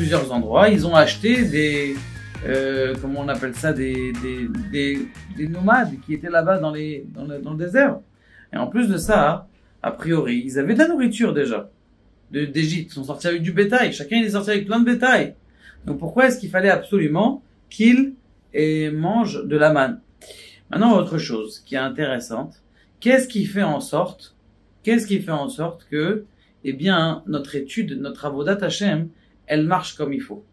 plusieurs endroits. Ils ont acheté comment on appelle ça, des nomades qui étaient là-bas dans le désert. Et en plus de ça, a priori, ils avaient de la nourriture déjà d'Égypte. Ils sont sortis avec du bétail. Chacun il est sorti avec plein de bétail. Donc pourquoi est-ce qu'il fallait absolument qu'ils mangent de la manne? Maintenant, autre chose qui est intéressante. Qu'est-ce qui fait en sorte que, eh bien, notre étude, notre avodat Hashem, elle marche comme il faut?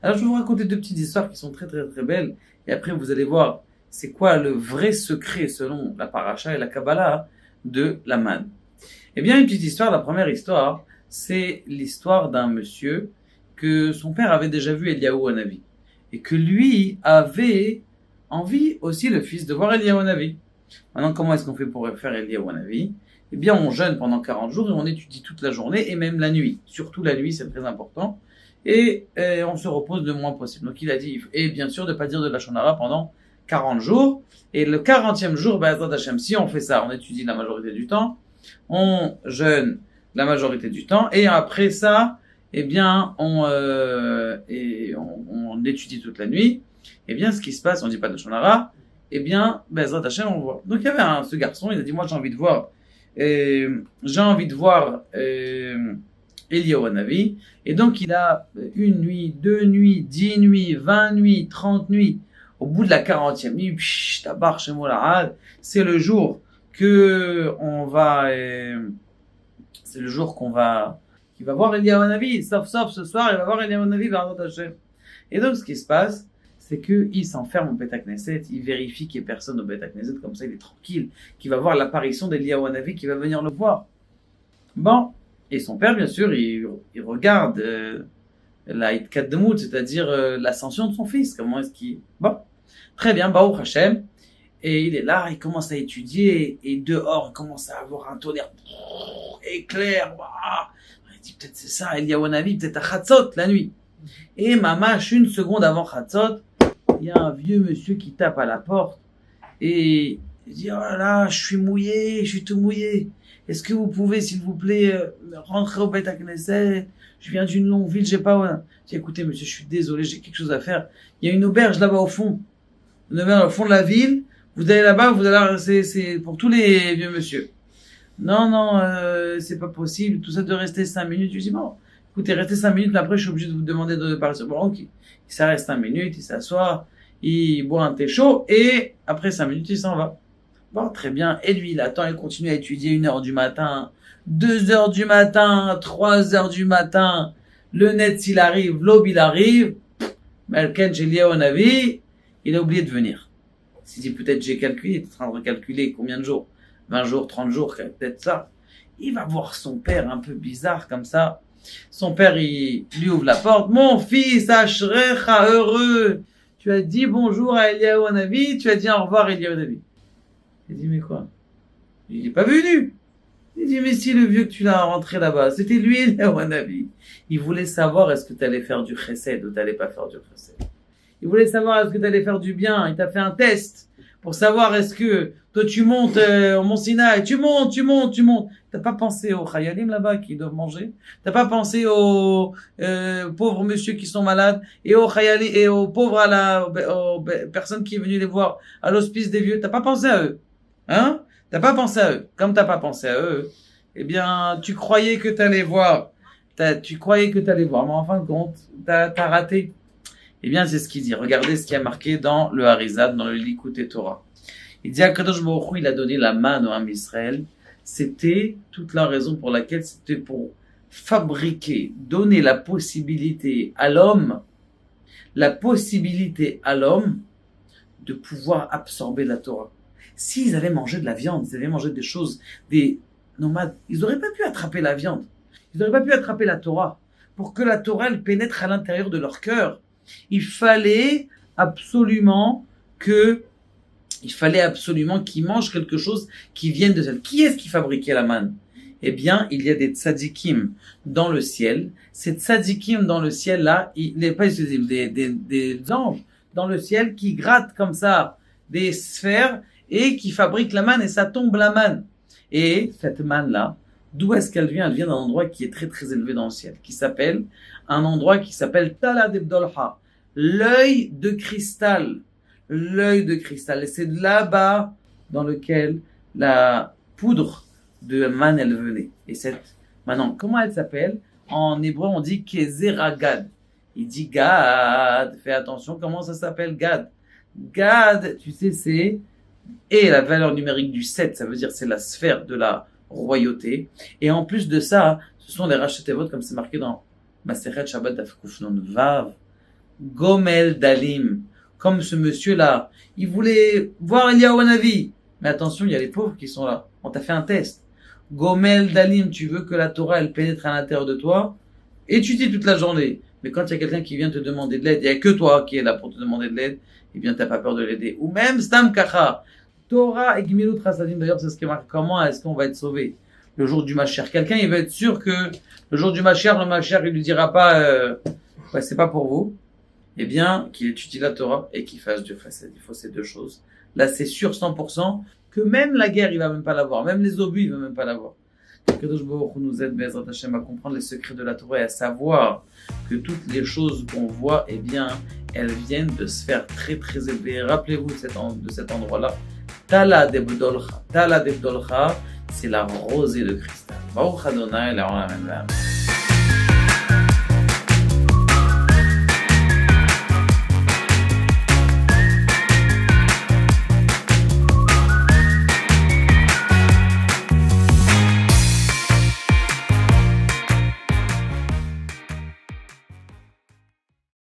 Alors, je vais vous raconter deux petites histoires qui sont très, très, très belles. Et après, vous allez voir, c'est quoi le vrai secret, selon la paracha et la Kabbalah, de la manne. Eh bien, une petite histoire, la première histoire, c'est l'histoire d'un monsieur que son père avait déjà vu Eliyahu Hanavi. Et que lui avait envie aussi, le fils, de voir Eliyahu Hanavi. Maintenant, comment est-ce qu'on fait pour faire Eliyahu Hanavi? Eh bien, on jeûne pendant 40 jours et on étudie toute la journée et même la nuit. Surtout la nuit, c'est très important. Et on se repose le moins possible. Donc, il a dit, et bien sûr, de ne pas dire de la Shon Hara pendant 40 jours. Et le 40e jour, Be'ezrat Hashem, si on fait ça, on étudie la majorité du temps, on jeûne la majorité du temps, et après ça, eh bien, on étudie toute la nuit. Eh bien, ce qui se passe, on ne dit pas de Shon Hara, eh bien, Be'ezrat Hashem, on voit. Donc, il y avait ce garçon, il a dit, moi, j'ai envie de voir Eliyahu Hanavi. Et donc, il a une nuit, 2 nuits, 10 nuits, 20 nuits, 30 nuits. Au bout de la 40e nuit, c'est le jour qu'il va voir Eliyahu Hanavi. Sauf ce soir, il va voir Eliyahu Hanavi vers Hashem. Et donc, ce qui se passe, c'est qu'il s'enferme au Beit HaKnesset, il vérifie qu'il n'y ait personne au Beit HaKnesset, comme ça il est tranquille, qu'il va voir l'apparition d'Eliyahu Hanavi qui va venir le voir. Bon, et son père, bien sûr, il regarde la Hitkadmut, c'est-à-dire l'ascension de son fils. Comment est-ce qu'il... Bon, très bien, Baruch Hashem. Et il est là, il commence à étudier, et dehors, il commence à avoir un tonnerre éclair. Il dit, peut-être c'est ça, Eliyahu Hanavi, peut-être à Chatzot, la nuit. Et mamash, une seconde avant Chatzot, il y a un vieux monsieur qui tape à la porte, et il dit, oh là là, je suis tout mouillé. Est-ce que vous pouvez, s'il vous plaît, rentrer au Beit HaKnesset? Je viens d'une longue ville, j'ai pas... Je dis, écoutez, monsieur, je suis désolé, j'ai quelque chose à faire. Il y a une auberge là-bas au fond. Une auberge au fond de la ville. Vous allez là-bas, c'est pour tous les vieux monsieur. Non, c'est pas possible. Tout ça de rester 5 minutes. Je dis, bon, écoutez, restez 5 minutes, mais après, je suis obligé de vous demander de partir. Bon, ok. Ça reste 5 minutes, il s'assoit, il boit un thé chaud, et après 5 minutes, il s'en va. Bon, très bien. Et lui, il attend, il continue à étudier 1h du matin, 2h du matin, 3h du matin. Le net, il arrive, l'aube, il arrive. Melken, Eliyahu Hanavi, il a oublié de venir. Il s'est dit, peut-être j'ai calculé, il est en train de calculer combien de jours? 20 jours, 30 jours, peut-être ça. Il va voir son père un peu bizarre comme ça. Son père, il lui ouvre la porte. Mon fils, Ashrecha, heureux. Tu as dit bonjour à Eliyahu Hanavi, tu as dit au revoir à Eliyahu Hanavi. Il dit, mais quoi? Il n'est pas venu. Il dit, mais si le vieux que tu l'as rentré là-bas, c'était lui, Eliyahu Hanavi. Il voulait savoir est-ce que tu allais faire du chesed ou tu n'allais pas faire du chesed. Il voulait savoir est-ce que tu allais faire du bien. Il t'a fait un test pour savoir est-ce que toi tu montes au Mont Sinaï. Tu montes. T'as pas pensé aux chayalim là-bas qui doivent manger. T'as pas pensé aux pauvres monsieur qui sont malades et aux chayalim et aux pauvres aux personnes qui sont venues les voir à l'hospice des vieux. T'as pas pensé à eux. Hein? T'as pas pensé à eux. Comme t'as pas pensé à eux, eh bien, tu croyais que t'allais voir. Mais en fin de compte, t'as raté. Eh bien, c'est ce qu'il dit. Regardez ce qui a marqué dans le Harizat, dans le Likutei Torah. Il dit, Akadosh Baruch Hu, il a donné la manne au Ham Israël. C'était toute la raison pour laquelle c'était pour fabriquer, donner la possibilité à l'homme de pouvoir absorber la Torah. S'ils avaient mangé de la viande, ils avaient mangé des choses, des nomades, ils n'auraient pas pu attraper la viande. Ils n'auraient pas pu attraper la Torah. Pour que la Torah, elle pénètre à l'intérieur de leur cœur, il fallait absolument qu'ils mangent quelque chose qui vienne de celle. Qui est-ce qui fabriquait la manne? Eh bien, il y a des tzadikim dans le ciel. Ces tzadikim dans le ciel, là, des anges dans le ciel qui grattent comme ça des sphères et qui fabriquent la manne et ça tombe la manne. Et cette manne-là, D'où est-ce qu'elle vient? Elle vient d'un endroit qui est très très élevé dans le ciel, un endroit qui s'appelle Tala Debdolha, l'œil de cristal. L'œil de cristal. Et c'est de là-bas dans lequel la poudre de man elle venait. Maintenant, comment elle s'appelle? En hébreu, on dit Kezera Gad. Il dit Gad. Fais attention, comment ça s'appelle Gad? Gad, tu sais, c'est et la valeur numérique du 7, ça veut dire c'est la sphère de la royauté. Et en plus de ça, ce sont les rachetevot, comme c'est marqué dans Maseret Shabbat Daf Kuf Nun Vav. Gomel Dalim. Comme ce monsieur-là, il voulait voir Eliyahu Hanavi. Mais attention, il y a les pauvres qui sont là. On t'a fait un test. Gomel Dalim, tu veux que la Torah, elle pénètre à l'intérieur de toi, étudie toute la journée. Mais quand il y a quelqu'un qui vient te demander de l'aide, il n'y a que toi qui est là pour te demander de l'aide, eh bien, t'as pas peur de l'aider. Ou même Stam Kacha. Torah et Gmilut Rasadim, d'ailleurs, c'est ce qui marque comment est-ce qu'on va être sauvé le jour du Mashiach. Quelqu'un, il va être sûr que le jour du Mashiach, le Mashiach, il lui dira pas, ouais, c'est pas pour vous. Eh bien, qu'il étudie la Torah et qu'il fasse du chesed. Il faut ces deux choses. Là, c'est sûr 100% que même la guerre, il va même pas l'avoir. Même les obus, il va même pas l'avoir. Que Kadosh Baruch Hu nous aide, Be'ezrat Hashem, à comprendre les secrets de la Torah et à savoir que toutes les choses qu'on voit, eh bien, elles viennent de sphères très très élevées. Rappelez-vous de cet endroit-là. Tala Debdolcha. Tala Debdolcha, c'est la rosée de cristal. Baruch Adonai, la Amen.